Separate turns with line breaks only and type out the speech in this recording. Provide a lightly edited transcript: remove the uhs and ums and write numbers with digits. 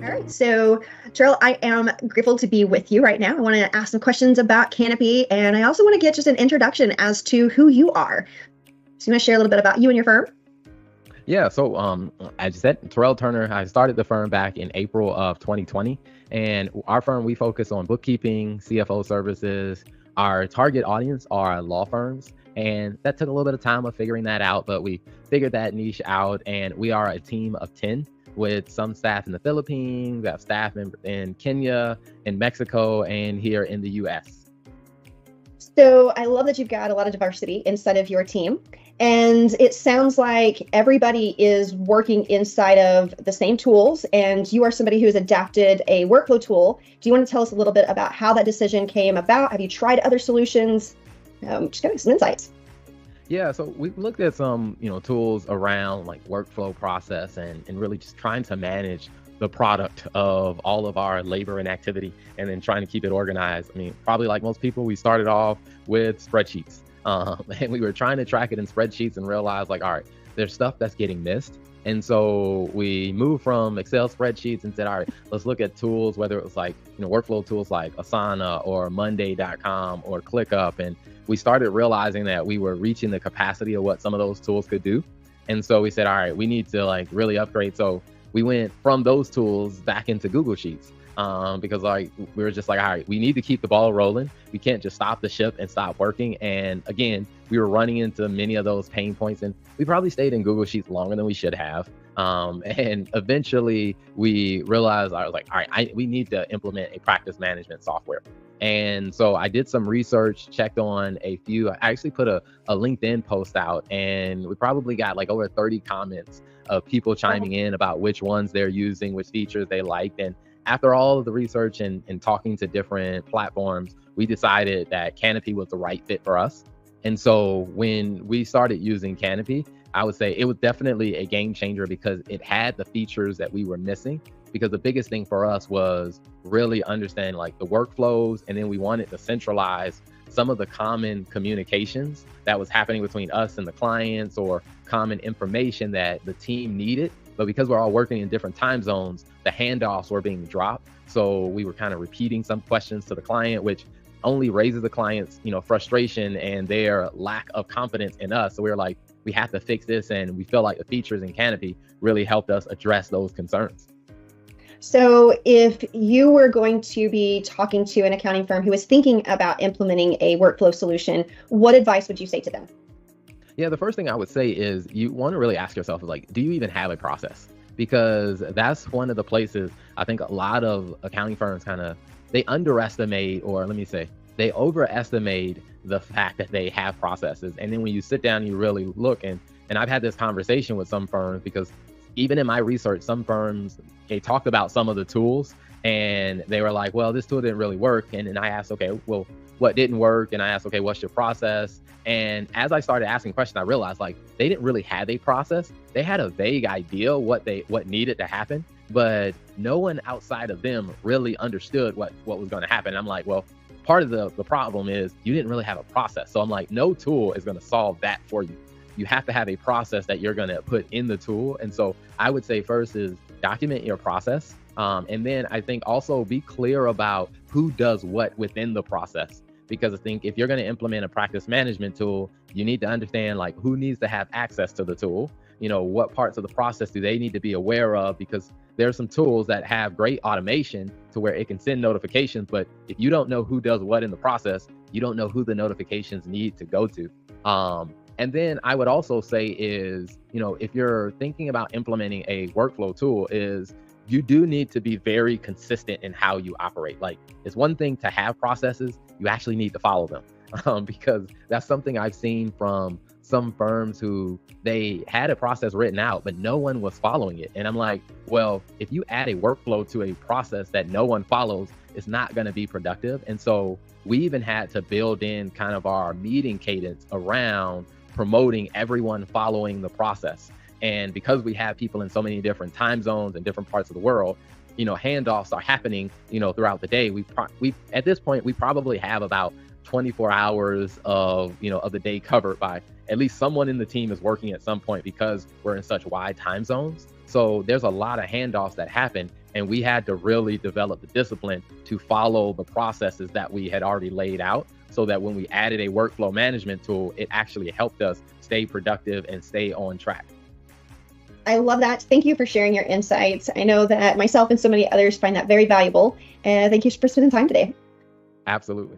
All right, so Terrell, I am grateful to be with you right now. I want to ask some questions about Canopy, and I also want to get just an introduction as to who you are. So you want to share a little bit about you and your firm?
Yeah, so as you said, Terrell Turner, I started the firm back in April of 2020. And our firm, we focus on bookkeeping, CFO services. Our target audience are law firms. And that took a little bit of time of figuring that out, but we figured that niche out. And we are a team of 10 with some staff in the Philippines, we have staff in Kenya, in Mexico, and here in the US.
So I love that you've got a lot of diversity inside of your team. And it sounds like everybody is working inside of the same tools, and you are somebody who has adapted a workflow tool. Do you want to tell us a little bit about how that decision came about? Have you tried other solutions? Just give me some insights.
Yeah, so we looked at some, tools around like workflow process and really just trying to manage the product of all of our labor and activity and then trying to keep it organized. I mean, probably like most people, we started off with spreadsheets. And we were trying to track it in spreadsheets and realized like, all right, there's stuff that's getting missed. And so we moved from Excel spreadsheets and said, all right, let's look at tools, whether it was like, workflow tools like Asana or Monday.com or ClickUp. And we started realizing that we were reaching the capacity of what some of those tools could do. And so we said, all right, we need to like really upgrade. So we went from those tools back into Google Sheets. Because like we were just like, all right, we need to keep the ball rolling. We can't just stop the ship and stop working. And again, we were running into many of those pain points, and we probably stayed in Google Sheets longer than we should have. And eventually we realized, I was like, all right, we need to implement a practice management software. And so I did some research, checked on a few. I actually put a LinkedIn post out, and we probably got like over 30 comments of people chiming in about which ones they're using, which features they liked. And after all of the research and talking to different platforms, we decided that Canopy was the right fit for us. And so when we started using Canopy, I would say it was definitely a game changer because it had the features that we were missing. Because the biggest thing for us was really understanding like the workflows, and then we wanted to centralize some of the common communications that was happening between us and the clients, or common information that the team needed. But because we're all working in different time zones, the handoffs were being dropped. So we were kind of repeating some questions to the client, which only raises the client's, frustration and their lack of confidence in us. So we were like, we have to fix this. And we feel like the features in Canopy really helped us address those concerns.
So if you were going to be talking to an accounting firm who is thinking about implementing a workflow solution, what advice would you say to them?
Yeah, the first thing I would say is you want to really ask yourself, like, do you even have a process? Because that's one of the places I think a lot of accounting firms they underestimate, or let me say, they overestimate the fact that they have processes. And then when you sit down and you really look, and I've had this conversation with some firms, because even in my research, some firms, they talked about some of the tools and they were like, well, this tool didn't really work. And then I asked, okay, well, what didn't work? And I asked, okay, what's your process? And as I started asking questions, I realized like they didn't really have a process. They had a vague idea what needed to happen, but no one outside of them really understood what was going to happen. And I'm like, well, part of the problem is you didn't really have a process. So I'm like, no tool is going to solve that for you. You have to have a process that you're going to put in the tool. And so I would say first is document your process. And then I think also be clear about who does what within the process. Because I think if you're going to implement a practice management tool, you need to understand like who needs to have access to the tool. What parts of the process do they need to be aware of? Because there are some tools that have great automation to where it can send notifications. But if you don't know who does what in the process, you don't know who the notifications need to go to. And then I would also say is, if you're thinking about implementing a workflow tool, is you do need to be very consistent in how you operate. Like, it's one thing to have processes, you actually need to follow them. Because that's something I've seen from some firms who they had a process written out, but no one was following it. And I'm like, well, if you add a workflow to a process that no one follows, it's not going to be productive. And so we even had to build in kind of our meeting cadence around promoting everyone following the process. And because we have people in so many different time zones and different parts of the world, handoffs are happening, throughout the day. We at this point, we probably have about 24 hours of the day covered by at least someone in the team is working at some point, because we're in such wide time zones. So there's a lot of handoffs that happen. And we had to really develop the discipline to follow the processes that we had already laid out, so that when we added a workflow management tool, it actually helped us stay productive and stay on track.
I love that. Thank you for sharing your insights. I know that myself and so many others find that very valuable. And thank you for spending time today.
Absolutely.